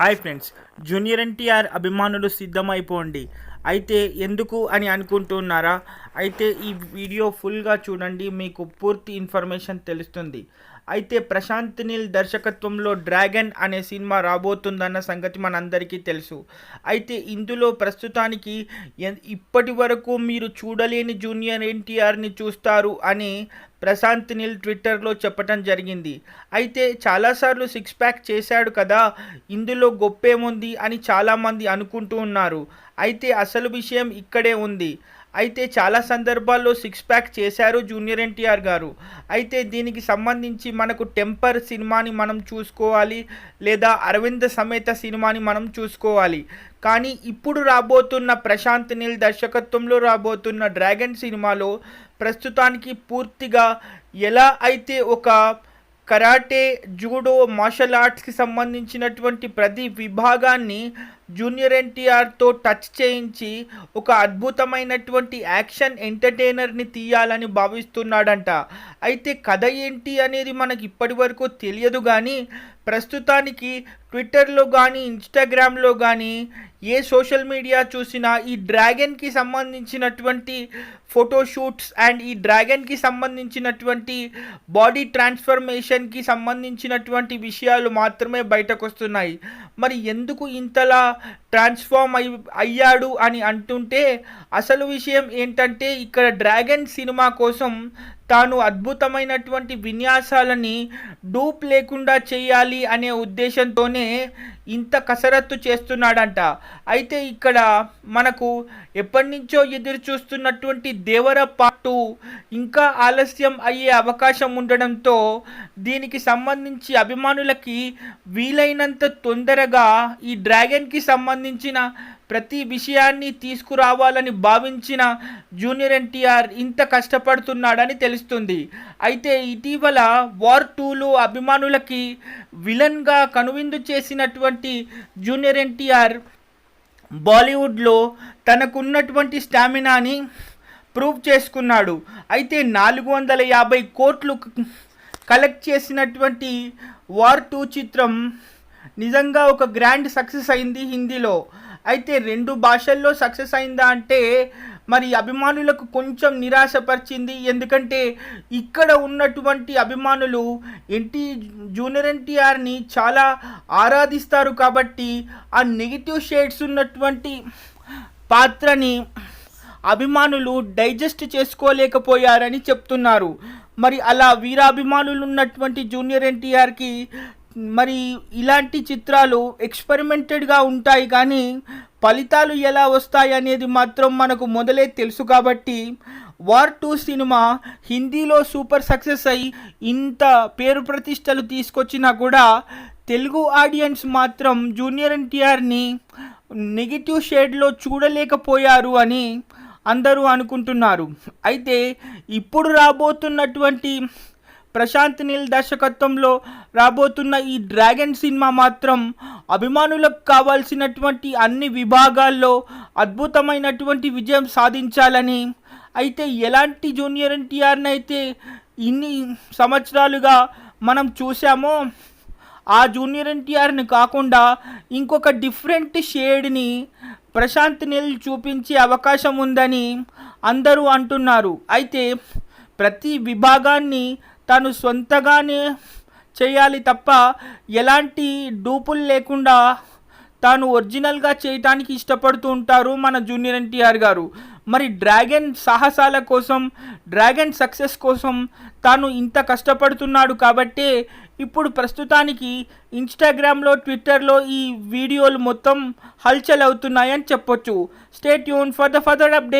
Hi friends, junior NTR అభిమానులు సిద్ధమైపోండి. అయితే ఎందుకు అని అనుకుంటున్నారా? అయితే ఈ వీడియో ఫుల్గా చూడండి, మీకు పూర్తి ఇన్ఫర్మేషన్ తెలుస్తుంది. అయితే ప్రశాంత్ నీల్ దర్శకత్వంలో డ్రాగన్ అనే సినిమా రాబోతుందన్న సంగతి మనందరికీ తెలుసు. అయితే ఇందులో ప్రస్తుతానికి ఇప్పటి వరకు మీరు చూడలేని జూనియర్ ఎన్టీఆర్ని చూస్తారు అని ప్రశాంత్ నీల్ ట్విట్టర్లో చెప్పటం జరిగింది. అయితే చాలాసార్లు సిక్స్ ప్యాక్ చేశాడు కదా, ఇందులో గొప్పేముంది అని చాలామంది అనుకుంటూ ఉన్నారు. అయితే అసలు విషయం ఇక్కడే ఉంది. అయితే చాలా సందర్భాల్లో సిక్స్ ప్యాక్ చేశారు జూనియర్ ఎన్టీఆర్ గారు. అయితే దీనికి సంబంధించి మనకు టెంపర్ సినిమాని మనం చూసుకోవాలి, లేదా అరవింద సమేత సినిమాని మనం చూసుకోవాలి. కానీ ఇప్పుడు రాబోతున్న ప్రశాంత్ నీల్ దర్శకత్వంలో రాబోతున్న డ్రాగన్ సినిమాలో ప్రస్తుతానికి పూర్తిగా ఎలా అయితే ఒక కరాటే, జూడో, మార్షల్ ఆర్ట్స్కి సంబంధించినటువంటి ప్రతి విభాగాన్ని జూనియర్ ఎన్టీఆర్తో టచ్ చేయించి ఒక అద్భుతమైనటువంటి యాక్షన్ ఎంటర్టైనర్ని తీయాలని భావిస్తున్నాడంట. అయితే కథ ఏంటి అనేది మనకి ఇప్పటి వరకు తెలియదు, కానీ ప్రస్తుతానికి ట్విట్టర్లో కానీ ఇన్స్టాగ్రామ్లో కానీ ఏ సోషల్ మీడియా చూసినా ఈ డ్రాగన్కి సంబంధించినటువంటి ఫోటోషూట్స్ అండ్ ఈ డ్రాగన్కి సంబంధించినటువంటి బాడీ ట్రాన్స్ఫర్మేషన్కి సంబంధించినటువంటి విషయాలు మాత్రమే బయటకు వస్తున్నాయి. మరి ఎందుకు ఇంతలా ట్రాన్స్ఫార్మ్ అయ్యాడు అని అంటుంటే అసలు విషయం ఏంటంటే, ఇక్కడ డ్రాగన్ సినిమా కోసం తాను అద్భుతమైనటువంటి విన్యాసాలని డూప్ లేకుండా చేయాలి అనే ఉద్దేశంతోనే ఇంత కసరత్తు చేస్తున్నాడంట. అయితే ఇక్కడ మనకు ఎప్పటి నుంచో ఎదురు చూస్తున్నటువంటి దేవర పార్ట్ 2 ఇంకా ఆలస్యం అయ్యే అవకాశం ఉండడంతో దీనికి సంబంధించి అభిమానులకి వీలైనంత తొందరగా ఈ డ్రాగన్కి సంబంధించిన ప్రతి విషయాన్ని తీసుకురావాలని భావించిన జూనియర్ ఎన్టీఆర్ ఇంత కష్టపడుతున్నాడని తెలుస్తుంది. అయితే ఇటీవల వార్ 2లో అభిమానులకి విలన్గా కనువిందు చేసినటువంటి జూనియర్ ఎన్టీఆర్ బాలీవుడ్లో తనకున్నటువంటి స్టామినాని ప్రూవ్ చేసుకున్నాడు. అయితే 450 కోట్లు కలెక్ట్ చేసినటువంటి వార్ 2 చిత్రం నిజంగా ఒక గ్రాండ్ సక్సెస్ అయింది హిందీలో. అయితే 2 భాషల్లో సక్సెస్ అయిందా అంటే మరి అభిమానులకు కొంచెం నిరాశపరిచింది. ఎందుకంటే ఇక్కడ ఉన్నటువంటి అభిమానులు జూనియర్ ఎన్టీఆర్ని చాలా ఆరాధిస్తారు కాబట్టి ఆ నెగిటివ్ షేడ్స్ ఉన్నటువంటి పాత్రని అభిమానులు డైజెస్ట్ చేసుకోలేకపోయారని చెప్తున్నారు. మరి అలా వీరాభిమానులు ఉన్నటువంటి జూనియర్ ఎన్టీఆర్కి మరి ఇలాంటి చిత్రాలు ఎక్స్పెరిమెంటెడ్గా ఉంటాయి, కానీ ఫలితాలు ఎలా వస్తాయి అనేది మాత్రం మనకు మొదలే తెలుసు. కాబట్టి వార్ 2 సినిమా హిందీలో సూపర్ సక్సెస్ అయ్యి ఇంత పేరు ప్రతిష్టలు తీసుకొచ్చినా కూడా తెలుగు ఆడియన్స్ మాత్రం జూనియర్ ఎన్టీఆర్ని నెగిటివ్ షేడ్లో చూడలేకపోయారు అని అందరూ అనుకుంటున్నారు. అయితే ఇప్పుడు రాబోతున్నటువంటి ప్రశాంత్ నీల్ దర్శకత్వంలో రాబోతున్న ఈ డ్రాగన్ సినిమా మాత్రం అభిమానులకు కావాల్సినటువంటి అన్ని విభాగాల్లో అద్భుతమైనటువంటి విజయం సాధించాలని, అయితే ఎలాంటి జూనియర్ ఎన్టీఆర్ని అయితే ఇన్ని సంవత్సరాలుగా మనం చూసామో ఆ జూనియర్ ఎన్టీఆర్ని కాకుండా ఇంకొక డిఫరెంట్ షేడ్ని ప్రశాంత్ నీల్ చూపించే అవకాశం ఉందని అందరూ అంటున్నారు. అయితే ప్రతి విభాగాన్ని తాను సొంతగానే చేయాలి తప్ప ఎలాంటి డూపులు లేకుండా తాను ఒరిజినల్గా చేయటానికి ఇష్టపడుతూ ఉంటారు మన జూనియర్ ఎన్టీఆర్ గారు. మరి డ్రాగన్ సాహసాల కోసం, డ్రాగన్ సక్సెస్ కోసం తాను ఇంత కష్టపడుతున్నాడు కాబట్టి ఇప్పుడు ప్రస్తుతానికి ఇన్స్టాగ్రామ్లో, ట్విట్టర్లో ఈ వీడియోలు మొత్తం హల్చల్ అవుతున్నాయని చెప్పొచ్చు. Stay tune for the further update.